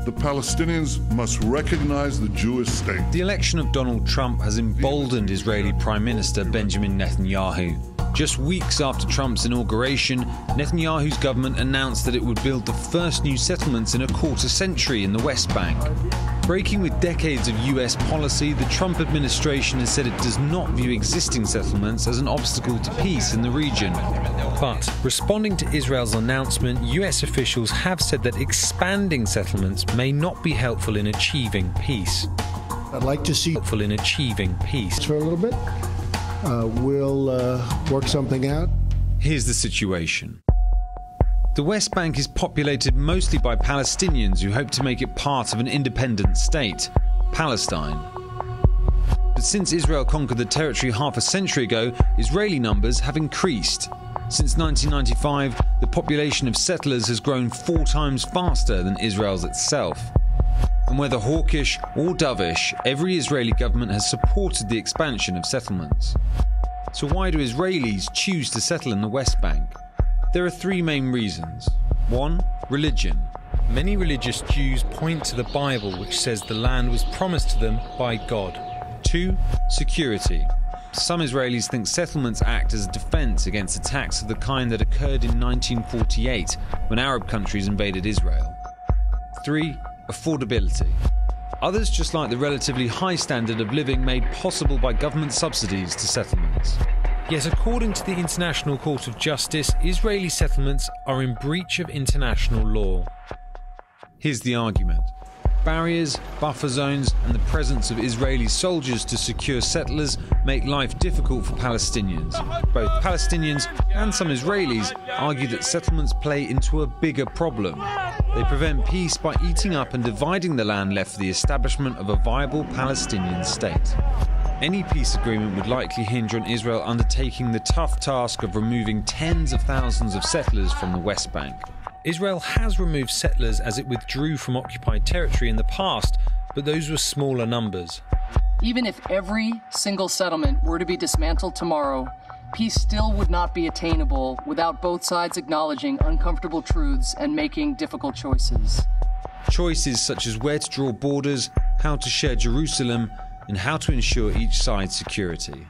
The Palestinians must recognize the Jewish state. The election of Donald Trump has emboldened Israeli Prime Minister Benjamín Netanyahu. Just weeks after Trump's inauguration, Netanyahu's government announced that it would build the first new settlements in a quarter century in the West Bank. Breaking with decades of US policy, the Trump administration has said it does not view existing settlements as an obstacle to peace in the region. But responding to Israel's announcement, US officials have said that expanding settlements may not be helpful in achieving peace. I'd like to see helpful in achieving peace. For a little bit. We'll work something out. Here's the situation. The West Bank is populated mostly by Palestinians who hope to make it part of an independent state, Palestine. But since Israel conquered the territory half a century ago, Israeli numbers have increased. Since 1995, the population of settlers has grown 4 times faster than Israel's itself. And whether hawkish or dovish, every Israeli government has supported the expansion of settlements. So why do Israelis choose to settle in the West Bank? There are 3 main reasons. 1. Religion. Many religious Jews point to the Bible, which says the land was promised to them by God. 2. Security. Some Israelis think settlements act as a defense against attacks of the kind that occurred in 1948 when Arab countries invaded Israel. 3. Affordability. Others just like the relatively high standard of living made possible by government subsidies to settlements. Yet according to the International Court of Justice, Israeli settlements are in breach of international law. Here's the argument. Barriers, buffer zones and the presence of Israeli soldiers to secure settlers make life difficult for Palestinians. Both Palestinians and some Israelis argue that settlements play into a bigger problem. They prevent peace by eating up and dividing the land left for the establishment of a viable Palestinian state. Any peace agreement would likely hinge on Israel undertaking the tough task of removing tens of thousands of settlers from the West Bank. Israel has removed settlers as it withdrew from occupied territory in the past, but those were smaller numbers. Even if every single settlement were to be dismantled tomorrow, peace still would not be attainable without both sides acknowledging uncomfortable truths and making difficult choices. Choices such as where to draw borders, how to share Jerusalem, and how to ensure each side's security.